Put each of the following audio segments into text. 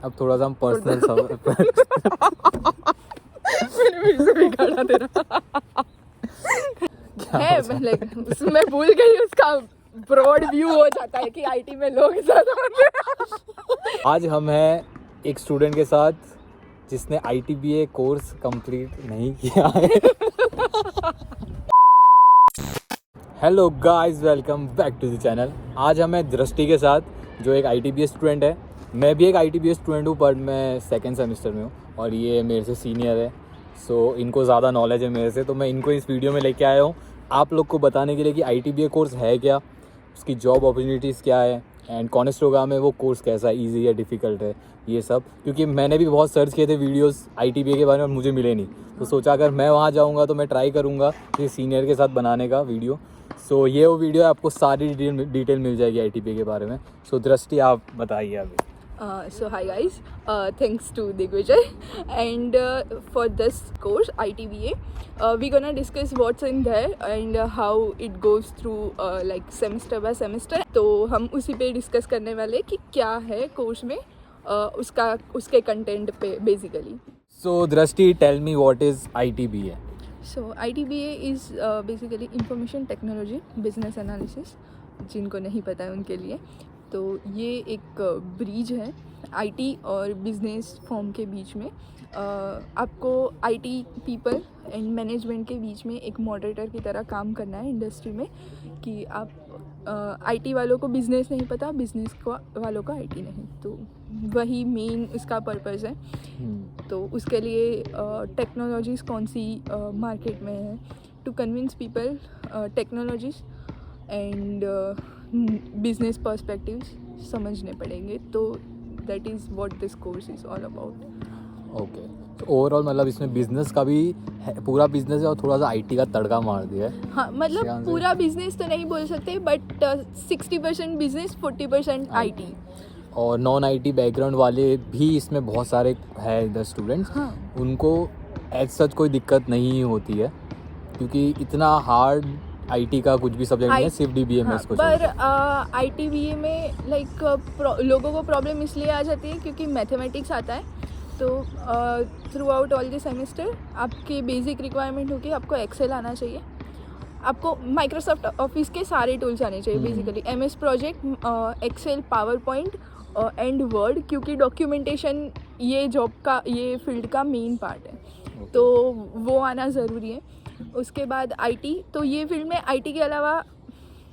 अब थोड़ा सा हम पर्सनल मैंने फिर से बिगाड़ा तेरा है मैं भूल गई उसका ब्रॉड व्यू हो जाता है कि आईटी में लोग ज़्यादा होते हैं। आज हम हैं एक स्टूडेंट के साथ जिसने ITBA कोर्स कंप्लीट नहीं किया है। Hello guys, welcome back to the channel. आज हम हैं दृष्टि के साथ जो एक ITBA स्टूडेंट है। मैं भी एक ITBA स्टूडेंट हूँ, बट मैं सेकंड सेमेस्टर में हूँ और ये मेरे से सीनियर है। सो इनको ज़्यादा नॉलेज है मेरे से, तो मैं इनको इस वीडियो में लेके आया हूँ आप लोग को बताने के लिए कि ITBA कोर्स है क्या, उसकी जॉब अपॉर्चुनिटीज़ क्या है एंड कॉनेस्टोगा में वो कोर्स कैसा है, ईजी है, डिफ़िकल्ट है, ये सब। क्योंकि मैंने भी बहुत सर्च किए थे वीडियोस ITBA के बारे में, मुझे मिले नहीं। तो सोचा अगर मैं वहाँ जाऊँगा तो मैं ट्राई करूँगा किसी सीनियर के साथ बनाने का वीडियो। सो ये वो वीडियो है, आपको सारी डिटेल मिल जाएगी ITBA के बारे में। सो दृष्टि, आप बताइए अभी। So hi guys, thanks to Digvijay, and for this course ITBA, we're gonna discuss what's in there and how it goes through like semester by semester. तो हम उसी पे डिस्कस करने वाले कि क्या है कोर्स में उसके कंटेंट पे बेसिकली। So दृष्टि, tell me what is ITBA? So ITBA is basically information technology business analysis, जिनको नहीं पता है उनके लिए। तो ये एक ब्रिज है आईटी और बिजनेस फॉर्म के बीच में। आपको आईटी पीपल एंड मैनेजमेंट के बीच में एक मॉडरेटर की तरह काम करना है इंडस्ट्री में, कि आप आईटी वालों को बिज़नेस नहीं पता, बिजनेस को वालों को आईटी नहीं। तो वही मेन इसका पर्पज़ है। तो उसके लिए टेक्नोलॉजीज़ कौन सी मार्केट में है, to convince people technologies and business perspectives समझने पड़ेंगे। तो that is what this course is all about. Okay, तो ओवरऑल मतलब इसमें बिजनेस का भी है, पूरा बिजनेस है और थोड़ा सा आईटी का तड़का मार दिया है। हाँ, मतलब पूरा बिजनेस तो नहीं बोल सकते, बट 60% बिजनेस 40% आईटी। और नॉन आईटी बैकग्राउंड वाले भी इसमें बहुत सारे है इधर स्टूडेंट्स। हाँ, उनको एज सच कोई दिक्कत नहीं होती है, क्योंकि इतना हार्ड आईटी का कुछ भी सब्जेक्ट नहीं है, सिर्फ DBMS को। पर ITBA में लाइक लोगों को प्रॉब्लम इसलिए आ जाती है क्योंकि मैथमेटिक्स आता है। तो through out all the semester आपकी बेसिक रिक्वायरमेंट होगी, आपको एक्सेल आना चाहिए, आपको माइक्रोसॉफ्ट ऑफिस के सारे टूल्स आने चाहिए basically, MS project, excel, power point and word, क्योंकि डॉक्यूमेंटेशन ये जॉब का, ये फील्ड का मेन पार्ट है। तो वो आना ज़रूरी है। उसके बाद आईटी, तो ये फील्ड में आईटी के अलावा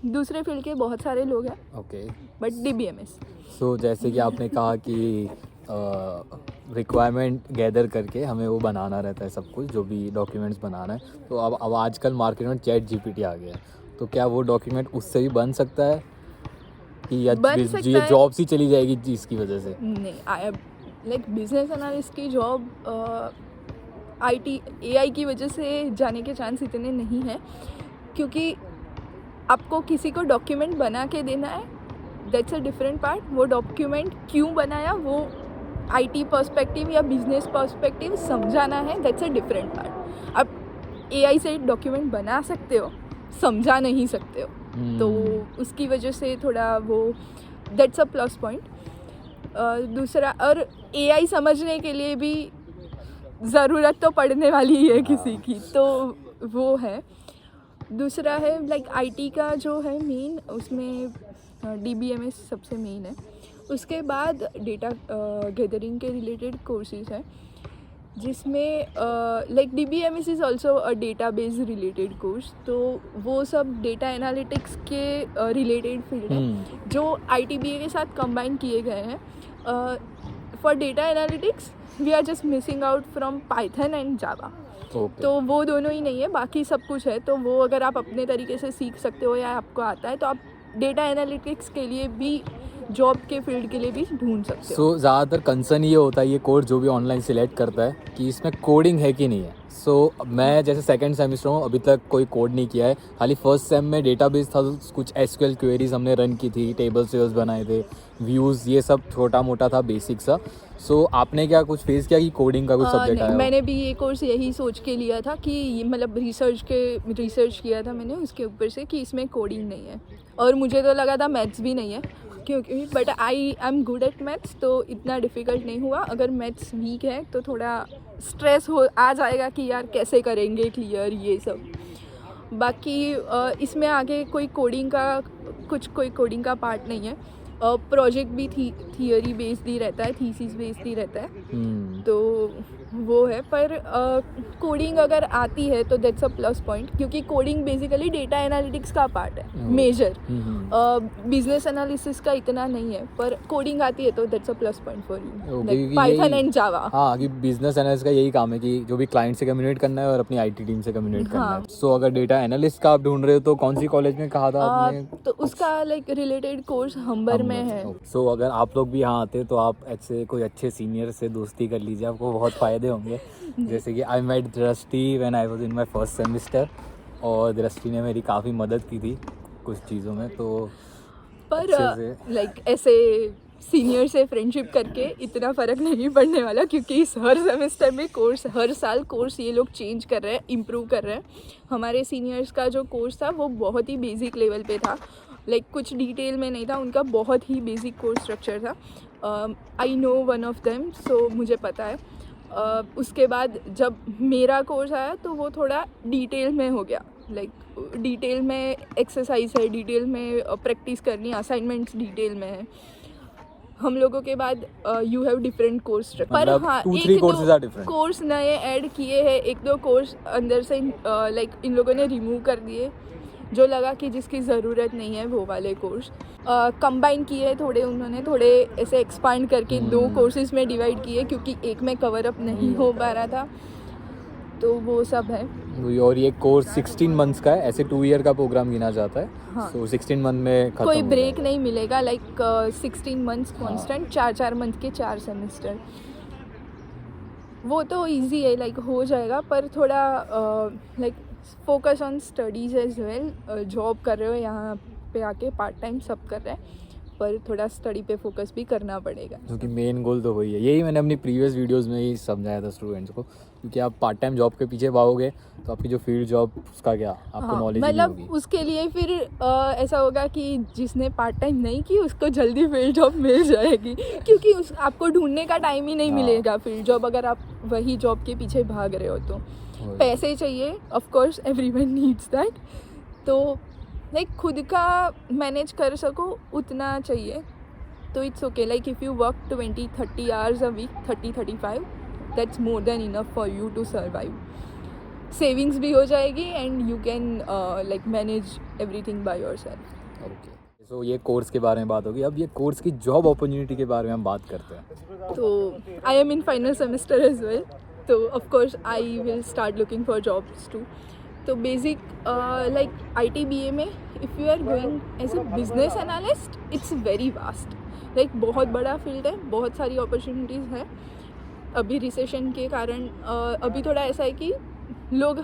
दूसरे फील्ड के बहुत सारे लोग हैं। Okay, but DBMS। सो जैसे कि आपने कहा कि रिक्वायरमेंट गैदर करके हमें वो बनाना रहता है, सब कुछ जो भी डॉक्यूमेंट्स बनाना है। तो अब आजकल मार्केट में ChatGPT आ गया है, तो क्या वो डॉक्यूमेंट उससे भी बन सकता है कि ये जॉब ही चली जाएगी इसकी वजह से? नहीं, लाइक बिजनेस एनालिस्ट की जॉब AI की वजह से जाने के चांस इतने नहीं हैं, क्योंकि आपको किसी को डॉक्यूमेंट बना के देना है, दैट्स अ डिफरेंट पार्ट। वो डॉक्यूमेंट क्यों बनाया, वो IT पर्सपेक्टिव या बिजनेस पर्सपेक्टिव समझाना है, दैट्स अ डिफरेंट पार्ट। आप AI से डॉक्यूमेंट बना सकते हो, समझा नहीं सकते हो। तो उसकी वजह से थोड़ा वो, दैट्स अ प्लस पॉइंट। दूसरा, और AI समझने के लिए भी ज़रूरत तो पड़ने वाली है किसी की, तो वो है। दूसरा है लाइक आईटी का जो है मेन, उसमें DBMS सबसे मेन है। उसके बाद डेटा गैदरिंग के रिलेटेड कोर्सेज हैं, जिसमें like DBMS is also a database related course. तो वो सब डेटा एनालिटिक्स के रिलेटेड फील्ड है जो ITBA के साथ कंबाइन किए गए हैं। For data analytics we are just missing out from Python and Java. तो वो दोनों ही नहीं है, बाकी सब कुछ है। तो वो अगर आप अपने तरीके से सीख सकते हो या आपको आता है, तो आप डेटा एनालिटिक्स के लिए भी, जॉब के फील्ड के लिए भी ढूंढ सकते हो। सो ज़्यादातर कंसर्न ये होता है ये कोर्स जो भी ऑनलाइन सिलेक्ट करता है कि इसमें कोडिंग है कि नहीं है। सो मैं जैसे सेकंड सेमेस्टर हूँ, अभी तक कोई कोड नहीं किया है। खाली फर्स्ट सेम में डेटाबेस था, कुछ SQL क्वेरीज हमने रन की थी, टेबल सेल्स बनाए थे, व्यूज़, ये सब छोटा मोटा था, बेसिक सा। सो आपने क्या कुछ फेस किया कि कोडिंग का कुछ सब्जेक्ट आया? मैंने भी ये कोर्स यही सोच के लिया था कि ये, मतलब रिसर्च किया था मैंने उसके ऊपर से कि इसमें कोडिंग नहीं है, और मुझे तो लगा था मैथ्स भी नहीं है। क्योंकि but I am good at maths, तो इतना डिफ़िकल्ट नहीं हुआ। अगर मैथ्स वीक है तो थोड़ा स्ट्रेस हो आ जाएगा कि यार कैसे करेंगे क्लियर ये सब। बाकी इसमें आगे कोई कोडिंग का पार्ट नहीं है। प्रोजेक्ट भी थियरी बेस्ड ही रहता है, थीसिस बेस्ड ही रहता है, तो वो है। पर कोडिंग अगर आती है तो दैट्स अ प्लस पॉइंट, क्योंकि कोडिंग बेसिकली डेटा एनालिटिक्स का पार्ट है मेजर, बिजनेस एनालिसिस का इतना नहीं है। पर कोडिंग आती है तो that's a plus point for you, like Python and Java. हाँ, कि बिजनेस एनालिस्ट का यही काम है कि जो भी क्लाइंट से कम्युनिकेट करना है और अपनी आईटी टीम से कम्युनिकेट करना है। सो अगर डेटा एनालिस्ट का आप ढूंढ रहे हो तो कौन सी कॉलेज में कहा था आपने? तो उसका लाइक रिलेटेड कोर्स हम्बर में है। सो अगर आप लोग भी यहाँ आते तो आप ऐसे कोई अच्छे सीनियर से दोस्ती कर लीजिए, आपको बहुत फ़ायदे होंगे। जैसे कि आई मेट दृष्टि when I was in my first semester, और दृष्टि ने मेरी काफ़ी मदद की थी कुछ चीज़ों में। तो पर लाइक ऐसे सीनियर से फ्रेंडशिप करके इतना फ़र्क नहीं पड़ने वाला, क्योंकि इस हर सेमेस्टर में हर साल कोर्स ये लोग चेंज कर रहे हैं, इम्प्रूव कर रहे हैं। हमारे सीनियर्स का जो कोर्स था वो बहुत ही बेसिक लेवल पे था, लाइक कुछ डिटेल में नहीं था, उनका बहुत ही बेसिक कोर्स स्ट्रक्चर था। I know one of them, so मुझे पता है। उसके बाद जब मेरा कोर्स आया तो वो थोड़ा डिटेल में हो गया, लाइक डिटेल में एक्सरसाइज है, डिटेल में प्रैक्टिस करनी, असाइनमेंट्स डिटेल में है। हम लोगों के बाद you have different course structure, पर हाँ एक दो कोर्स नए ऐड किए हैं, एक दो कोर्स अंदर से लाइक इन लोगों ने रिमूव कर दिए, जो लगा कि जिसकी ज़रूरत नहीं है वो वाले कोर्स कंबाइन किए थोड़े, उन्होंने थोड़े ऐसे एक्सपांड करके दो कोर्सेज में डिवाइड किए, क्योंकि एक में कवर अप नहीं हो पा रहा था, तो वो सब है। और ये कोर्स 16 मंथ्स का है, ऐसे 2 ईयर का प्रोग्राम गिना जाता है। हाँ। so 16 मंथ में खत्म कोई ब्रेक नहीं मिलेगा, लाइक 16 मंथ्स कॉन्स्टेंट, 4 मंथ के 4 सेमेस्टर। वो तो इजी है, लाइक हो जाएगा, पर थोड़ा like focus on studies as well. Job कर रहे हो यहाँ पे आके, पार्ट टाइम सब कर रहे हैं, पर थोड़ा स्टडी पे फोकस भी करना पड़ेगा, क्योंकि मेन गोल तो वही है। यही मैंने अपनी प्रीवियस वीडियोस में ही समझाया था स्टूडेंट्स को, क्योंकि आप पार्ट टाइम जॉब के पीछे भागोगे तो आपकी जो फील्ड जॉब उसका क्या आपको नॉलेज नहीं होगी। मतलब उसके लिए फिर ऐसा होगा कि जिसने पार्ट टाइम नहीं की उसको जल्दी फील्ड जॉब मिल जाएगी, क्योंकि आपको ढूंढने का टाइम ही नहीं मिलेगा फील्ड जॉब, अगर आप वही जॉब के पीछे भाग रहे हो तो। पैसे चाहिए, of course everyone needs that, तो लाइक खुद का मैनेज कर सको उतना चाहिए, तो it's okay. Like if you work 20-30 hours a week, 30-35, that's more than enough for you to survive. Savings भी हो जाएगी and you can like manage everything by yourself. Okay, so ये कोर्स के बारे में बात होगी। अब ये कोर्स की जॉब अपॉर्चुनिटी के बारे में हम बात करते हैं। तो I am in final semester as well, तो of course I will start looking for jobs too. तो बेसिक लाइक ITBA में if you are going as a business analyst, it's very vast, like बहुत बड़ा field है, बहुत सारी opportunities है। अभी रिसेशन के कारण अभी थोड़ा ऐसा है कि लोग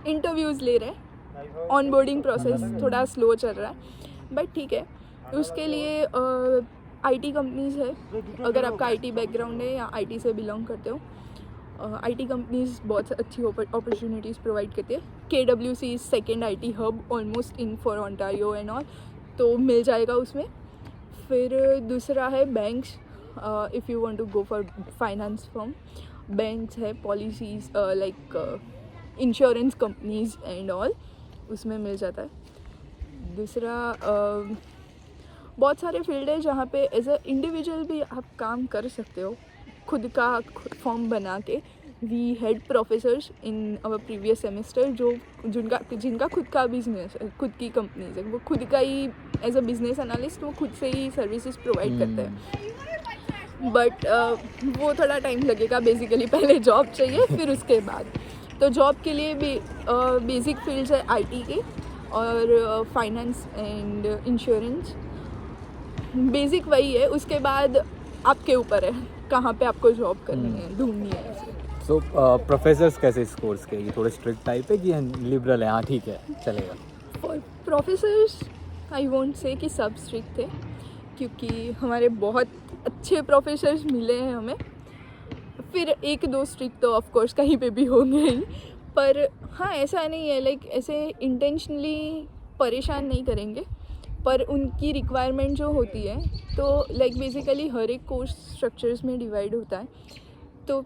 इंटरव्यूज़ ले रहे हैं, ऑनबोर्डिंग प्रोसेस थोड़ा स्लो चल रहा है, बट ठीक है। उसके लिए IT कंपनीज़ है, अगर आपका IT बैकग्राउंड है या IT से बिलोंग करते हो, IT कंपनीज़ बहुत अच्छी अपॉर्चुनिटीज़ प्रोवाइड करती है। KWC is second IT hub almost in for Ontario and all, तो मिल जाएगा उसमें। फिर दूसरा है banks, if you want to go for finance firm, banks है, policies like insurance companies and all, उसमें मिल जाता है। दूसरा बहुत सारे फील्ड है जहाँ पे एज अ इंडिविजुअल भी आप काम कर सकते हो, खुद का फॉर्म बना के। We had professors in our previous semester जिनका खुद का बिजनेस है, खुद की कंपनीज है, वो खुद का ही एज अ बिजनेस एनालिस्ट वो खुद से ही सर्विसेज प्रोवाइड करते हैं। बट वो थोड़ा टाइम लगेगा, बेसिकली पहले जॉब चाहिए फिर उसके बाद। तो जॉब के लिए भी बेसिक फील्ड्स है IT के, और फाइनेंस एंड इंश्योरेंस, बेसिक वही है। उसके बाद आपके ऊपर है कहाँ पे आपको जॉब करनी है, ढूंढनी है। सो प्रोफेसर्स कैसे इस कोर्स के, ये थोड़े स्ट्रिक्ट टाइप है कि लिबरल है? हाँ ठीक है, चलेगा। For professors I won't say कि सब स्ट्रिक्ट थे, क्योंकि हमारे बहुत अच्छे प्रोफेसर्स मिले हैं हमें। फिर एक दो स्ट्रिक्ट तो ऑफ कोर्स कहीं पे भी होंगे ही, पर हाँ ऐसा नहीं है लाइक ऐसे इंटेंशनली परेशान नहीं करेंगे। पर उनकी रिक्वायरमेंट जो होती है तो लाइक बेसिकली हर एक कोर्स स्ट्रक्चर्स में डिवाइड होता है। तो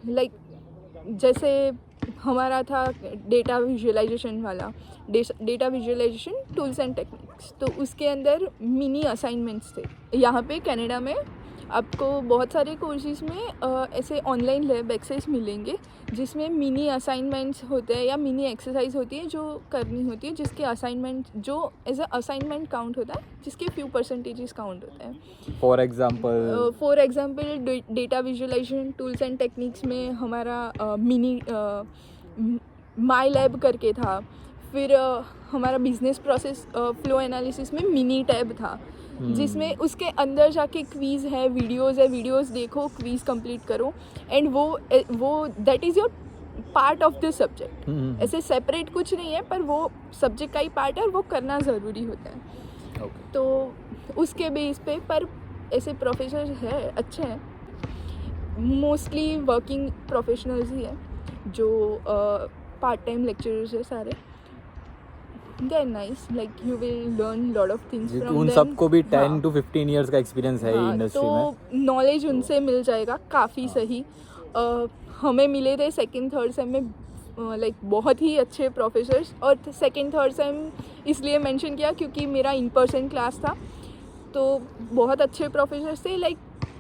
लाइक जैसे हमारा था डेटा विजुअलाइजेशन वाला, data visualisation tools and techniques, तो उसके अंदर मिनी असाइनमेंट्स थे। यहाँ पे कनाडा में आपको बहुत सारे कोर्सेज में ऐसे ऑनलाइन लैब एक्सेस मिलेंगे जिसमें मिनी असाइनमेंट्स होते हैं या मिनी एक्सरसाइज होती है जो करनी होती है, जिसके असाइनमेंट जो एज अ असाइनमेंट काउंट होता है, जिसके फ्यू परसेंटेजेस काउंट होते हैं। For example data visualisation tools and techniques में हमारा मिनी माई लैब करके था। फिर हमारा बिजनेस प्रोसेस फ्लो एनालिसिस में मिनी टैब था, जिसमें उसके अंदर जाके क्वीज़ है, वीडियोस देखो, क्वीज़ कंप्लीट करो, एंड वो that is your part of the subject. ऐसे सेपरेट कुछ नहीं है, पर वो सब्जेक्ट का ही पार्ट है और वो करना ज़रूरी होता है। तो उसके बेस पे पर ऐसे प्रोफेसर है अच्छे हैं, मोस्टली वर्किंग प्रोफेशनल्स ही है जो पार्ट टाइम लेक्चरर्स है सारे। They're nice, like you will learn lot of things from them। उन सबको भी 10 to 15 इयर्स का एक्सपीरियंस है इंडस्ट्री में, तो नॉलेज उनसे मिल जाएगा काफ़ी सही। हमें मिले थे सेकंड थर्ड सेम में लाइक बहुत ही अच्छे प्रोफेसर्स, और सेकंड थर्ड सेम इसलिए मेंशन किया क्योंकि मेरा इन पर्सन क्लास था, तो बहुत अच्छे प्रोफेसर्स थे। Like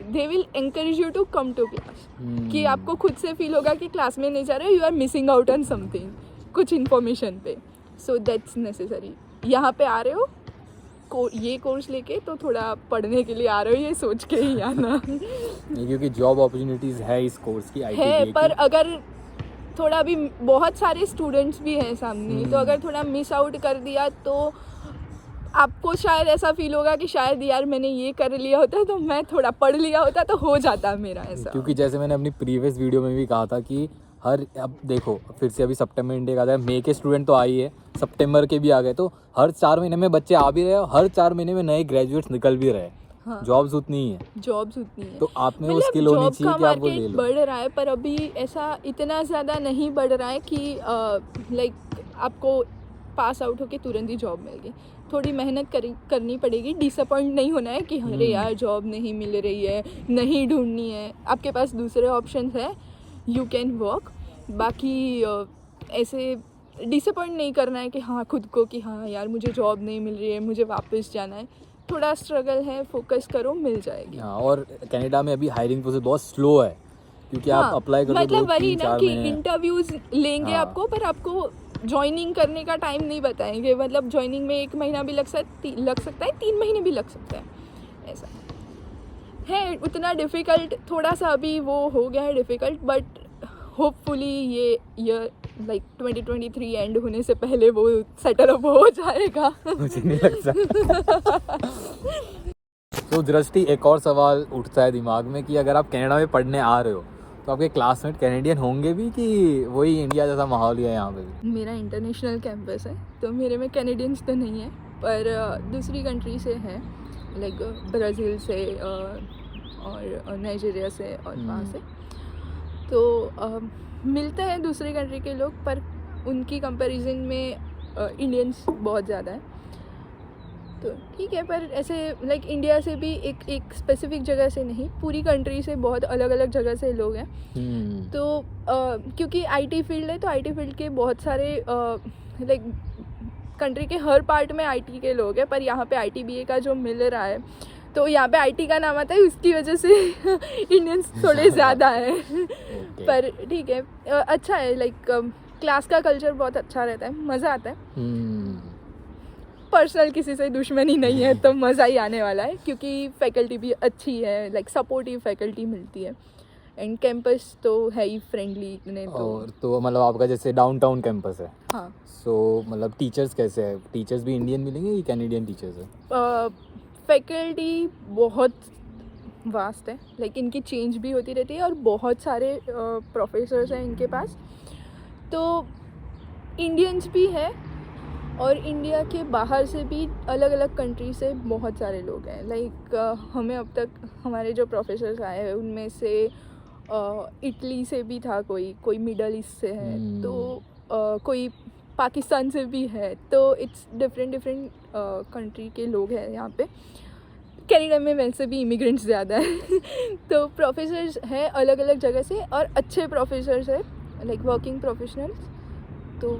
they will encourage you to come to class, कि आपको खुद से फील होगा कि क्लास में नहीं जा रहे, you are missing out on something, कुछ इन्फॉर्मेशन पे। So that's necessary. यहाँ पे आ रहे हो ये कोर्स लेके, तो थोड़ा पढ़ने के लिए आ रहे हो ये सोच के ही आना। क्योंकि जॉब अपॉर्चुनिटीज़ है इस कोर्स की, है, पर अगर थोड़ा भी, बहुत सारे स्टूडेंट्स भी हैं सामने, तो अगर थोड़ा मिस आउट कर दिया तो आपको शायद ऐसा फील होगा कि शायद यार मैंने ये कर लिया होता तो मैं थोड़ा पढ़ लिया होता तो हो जाता मेरा ऐसा। क्योंकि जैसे मैंने अपनी प्रीवियस वीडियो में भी कहा था कि अब देखो फिर से अभी सितंबर इंटेक आता है, मई के स्टूडेंट तो आ ही है, सितंबर के भी आ गए, तो हर 4 महीने में बच्चे आ भी रहे हैं, हर 4 महीने में नए ग्रेजुएट्स निकल भी रहे। हाँ। जॉब्स उतनी ही है, तो आप में वो स्किल होनी चाहिए कि आप वो ले लो। बढ़ रहा है, पर अभी ऐसा इतना ज़्यादा नहीं बढ़ रहा है कि लाइक आपको पास आउट होके तुरंत ही जॉब मिल गई। थोड़ी मेहनत करनी पड़ेगी, डिसअपॉइंट नहीं होना है कि अरे यार जॉब नहीं मिल रही है, नहीं ढूंढनी है, आपके पास दूसरे ऑप्शंस है, यू कैन वर्क। बाकी ऐसे डिसअपॉइंट नहीं करना है कि हाँ खुद को कि हाँ यार मुझे जॉब नहीं मिल रही है, मुझे वापस जाना है। थोड़ा स्ट्रगल है, फोकस करो, मिल जाएगी। हाँ, और कनाडा में अभी हायरिंग प्रोसेस बहुत स्लो है, क्योंकि आप अप्लाई करो मतलब वही ना कि इंटरव्यूज लेंगे आपको, पर आपको ज्वाइनिंग करने का टाइम नहीं बताएंगे। मतलब ज्वाइनिंग में 1 महीना भी लग सकता है, 3 महीने भी लग सकता है, ऐसा है। उतना डिफ़िकल्ट थोड़ा सा अभी वो हो गया है डिफ़िकल्ट, बट होपफुली ये ईयर लाइक 2023 एंड होने से पहले वो सेटल अप हो जाएगा। मुझे नहीं लगता। तो दृष्टि, एक और सवाल उठता है दिमाग में कि अगर आप कनाडा में पढ़ने आ रहे हो तो आपके क्लासमेट कैनेडियन होंगे भी कि वही इंडिया जैसा माहौल ही है यहाँ पे भी? मेरा इंटरनेशनल कैंपस है, तो मेरे में कैनेडियंस तो नहीं है, पर दूसरी कंट्री से हैं, लाइक ब्राज़ील से और नाइजीरिया से और वहाँ से। तो मिलते हैं दूसरी कंट्री के लोग, पर उनकी कंपैरिजन में इंडियंस बहुत ज़्यादा है, तो ठीक है। पर ऐसे लाइक इंडिया से भी एक स्पेसिफिक जगह से नहीं, पूरी कंट्री से बहुत अलग अलग जगह से लोग हैं। तो क्योंकि आईटी फील्ड है, तो आईटी फील्ड के बहुत सारे लाइक कंट्री के हर पार्ट में आईटी के लोग हैं, पर यहाँ पे आईटीबीए का जो मिल रहा है, तो यहाँ पे आईटी का नाम आता है, उसकी वजह से इंडियंस थोड़े ज़्यादा है। पर ठीक है, अच्छा है। लाइक क्लास का कल्चर बहुत अच्छा रहता है, मज़ा आता है। पर्सनल किसी से दुश्मनी नहीं है, तो मज़ा ही आने वाला है, क्योंकि फैकल्टी भी अच्छी है, लाइक सपोर्टिव फैकल्टी मिलती है, एंड कैंपस तो है ही फ्रेंडली ने। तो मतलब आपका जैसे डाउनटाउन कैंपस है? हाँ। सो मतलब टीचर्स कैसे है? टीचर्स भी इंडियन मिलेंगे या कैनेडियन टीचर्स है? फैकल्टी बहुत वास्ट है, लाइक इनकी चेंज भी होती रहती है, और बहुत सारे प्रोफेसर्स हैं इनके पास। तो इंडियंस भी है, और इंडिया के बाहर से भी अलग अलग कंट्री से बहुत सारे लोग हैं। लाइक हमें अब तक हमारे जो प्रोफेसर्स आए हैं उनमें से इटली से भी था, कोई मिडल ईस्ट से है, तो कोई पाकिस्तान से भी है, तो इट्स डिफरेंट कंट्री के लोग हैं यहाँ पे। कनाडा में वैसे भी इमिग्रेंट्स ज़्यादा है तो प्रोफेसर्स हैं अलग अलग जगह से, और अच्छे प्रोफेसर्स हैं लाइक वर्किंग प्रोफेशनल्स, तो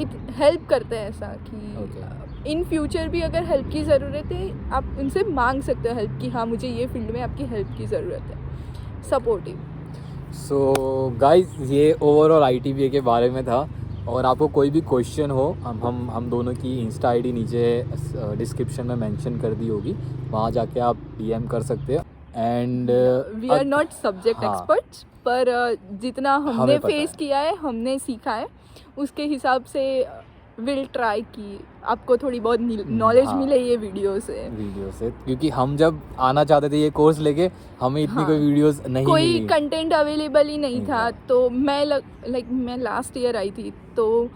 इट हेल्प करते हैं ऐसा कि इन फ्यूचर भी अगर हेल्प की ज़रूरत है आप उनसे मांग सकते हो हेल्प, कि हाँ मुझे ये फील्ड में आपकी हेल्प की ज़रूरत है, सपोर्टिव। सो गाइस, ये ओवरऑल ITBA के बारे में था। और आपको कोई भी क्वेश्चन हो, हम दोनों की इंस्टा ID नीचे डिस्क्रिप्शन में मेंशन कर दी होगी, वहाँ जाके आप DM कर सकते हैं। And we are not subject experts, पर जितना हमने फेस किया है, हमने सीखा है, उसके हिसाब से विल ट्राई कि आपको थोड़ी बहुत नॉलेज मिले ये वीडियो से, क्योंकि हम जब आना चाहते थे ये कोर्स लेके, हमें इतनी कोई वीडियोस नहीं कोई मिली, कंटेंट अवेलेबल ही नहीं था। तो मैं मैं लास्ट ईयर आई थी, तो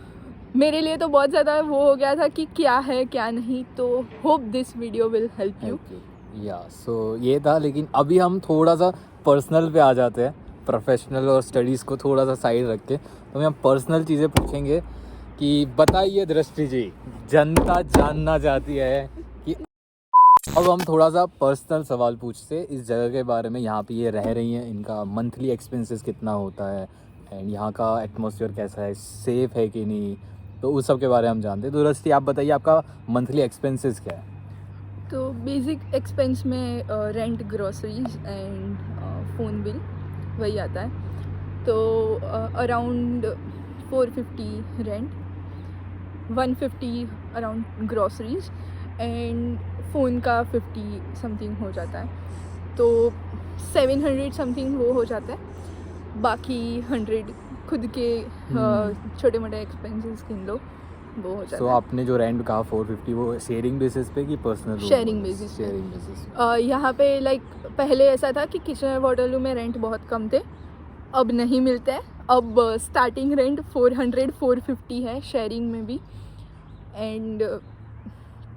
मेरे लिए तो बहुत ज़्यादा वो हो गया था कि क्या है क्या नहीं। तो hope this video will help you. या सो ये था। लेकिन अभी हम थोड़ा सा पर्सनल पे आ जाते हैं, प्रोफेशनल और स्टडीज़ को थोड़ा सा साइड रख के। तो हम पर्सनल चीज़ें पूछेंगे कि बताइए दृष्टि जी, जनता जानना चाहती है कि अब हम थोड़ा सा पर्सनल सवाल पूछते इस जगह के बारे में, यहाँ पे ये रह रही हैं, इनका मंथली एक्सपेंसेस कितना होता है, एंड यहाँ का एटमॉस्फेयर कैसा है, सेफ़ है कि नहीं, तो उस सब के बारे में हम जानते हैं। तो दृष्टि आप बताइए, आपका मंथली एक्सपेंसेस क्या है? तो बेसिक एक्सपेंस में rent, groceries and phone bill वही आता है। तो around 450 rent, 150 around groceries and phone का 50 समथिंग हो जाता है। तो 700 समथिंग वो हो जाता है। बाकी 100 खुद के छोटे मोटे एक्सपेंसेस गिन लो, वो हो जाता है। आपने जो रेंट कहा 450, वो शेयरिंग बेसिस पे कि पर्सनल? Sharing basis. यहाँ पे लाइक पहले ऐसा था कि किचनर वाटरलू में रेंट बहुत कम थे, अब नहीं मिलते हैं। अब स्टार्टिंग रेंट 400-450 है शेयरिंग में भी, एंड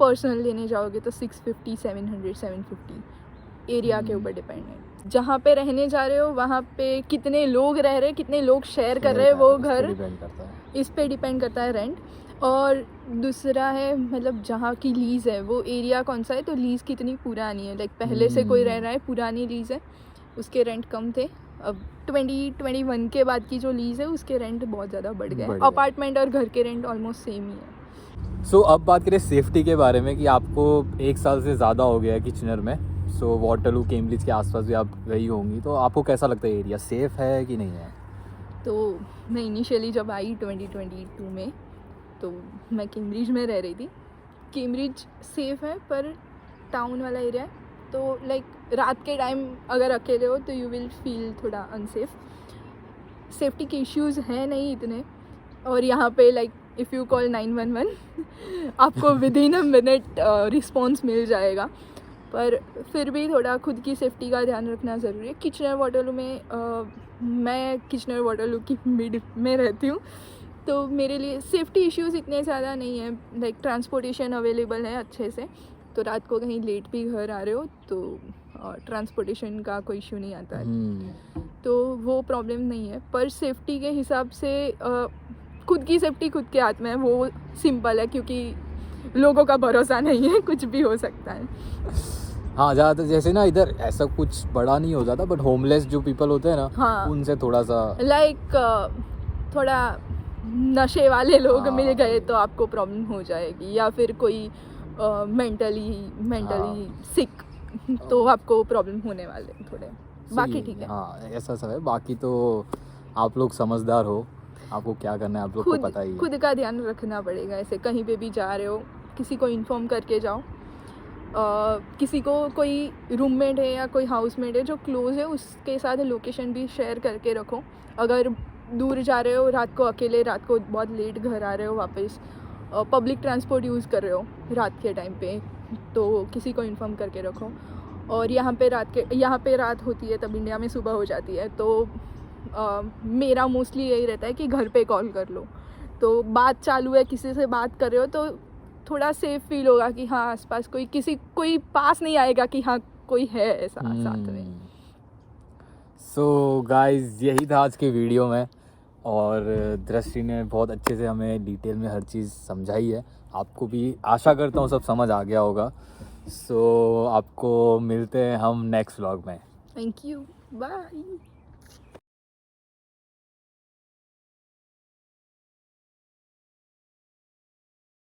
पर्सनल लेने जाओगे तो 650, 700, 750 एरिया के ऊपर डिपेंड है। जहाँ पे रहने जा रहे हो वहाँ पे कितने लोग रह रहे हैं, कितने लोग शेयर कर रहे हैं वो घर, इस पे डिपेंड करता है रेंट। और दूसरा है मतलब जहाँ की लीज़ है वो एरिया कौन सा है, तो लीज़ कितनी पुरानी है, लाइक पहले से कोई रह रहा है, पुरानी लीज़ है, उसके रेंट कम थे। अब 2021 के बाद की जो लीज़ है उसके रेंट बहुत ज़्यादा बढ़ गए। अपार्टमेंट और घर के रेंट ऑलमोस्ट सेम ही है। सो अब बात करें सेफ्टी के बारे में, कि आपको 1 साल से ज़्यादा हो गया है किचनर में। सो वाटरलू, कैम्ब्रिज के आसपास भी आप गई होंगी, तो आपको कैसा लगता है एरिया सेफ़ है कि नहीं है? तो मैं इनिशियली जब आई 2022 में, तो मैं कैम्ब्रिज में रह रही थी। कैम्ब्रिज सेफ़ है, पर टाउन वाला एरिया है, तो लाइक रात के टाइम अगर अकेले हो तो यू विल फील थोड़ा अनसेफ। सेफ्टी के इश्यूज़ हैं नहीं इतने, और यहाँ पे लाइक इफ़ यू कॉल 911 आपको within a minute response मिल जाएगा। पर फिर भी थोड़ा खुद की सेफ्टी का ध्यान रखना ज़रूरी है। किचनर वाटरलू में मैं किचनर वाटरलू की मिड में रहती हूँ, तो मेरे लिए सेफ्टी इश्यूज़ इतने ज़्यादा नहीं है। लाइक ट्रांसपोर्टेशन अवेलेबल है अच्छे से, तो रात को कहीं लेट भी घर आ रहे हो तो ट्रांसपोर्टेशन का कोई इशू नहीं आता है, तो वो प्रॉब्लम नहीं है। पर सेफ्टी के हिसाब से खुद की सेफ्टी खुद के हाथ में है, वो सिंपल है, क्योंकि लोगों का भरोसा नहीं है, कुछ भी हो सकता है। हाँ, ज़्यादातर जैसे ना इधर ऐसा कुछ बड़ा नहीं हो जाता, बट होमलेस जो पीपल होते हैं ना, हाँ, उनसे थोड़ा सा लाइक थोड़ा नशे वाले लोग मिल गए तो आपको प्रॉब्लम हो जाएगी, या फिर कोई मेंटली सिक, तो आपको प्रॉब्लम होने वाले थोड़े। बाकी ठीक है। हाँ, ऐसा सब है। बाकी तो आप लोग समझदार हो, आपको क्या करना है आप लोग को पता ही है। खुद का ध्यान रखना पड़ेगा। ऐसे कहीं पे भी जा रहे हो, किसी को इन्फॉर्म करके जाओ। किसी को, कोई रूममेट है या कोई हाउसमेट है जो क्लोज है, उसके साथ लोकेशन भी शेयर करके रखो। अगर दूर जा रहे हो रात को अकेले, रात को बहुत लेट घर आ रहे हो वापस, पब्लिक ट्रांसपोर्ट यूज़ कर रहे हो रात के टाइम पे, तो किसी को इन्फॉर्म करके रखो। और यहाँ पे रात होती है, तब इंडिया में सुबह हो जाती है, तो मेरा मोस्टली यही रहता है कि घर पे कॉल कर लो। तो बात चालू है, किसी से बात कर रहे हो, तो थोड़ा सेफ फील होगा कि हाँ आसपास कोई पास नहीं आएगा कि हाँ कोई है ऐसा साथ में। सो गाइज, यही था आज के वीडियो में। और दृष्टि ने बहुत अच्छे से हमें डिटेल में हर चीज़ समझाई है। आपको भी आशा करता हूँ सब समझ आ गया होगा। सो आपको मिलते हैं हम नेक्स्ट व्लॉग में। Thank you, bye.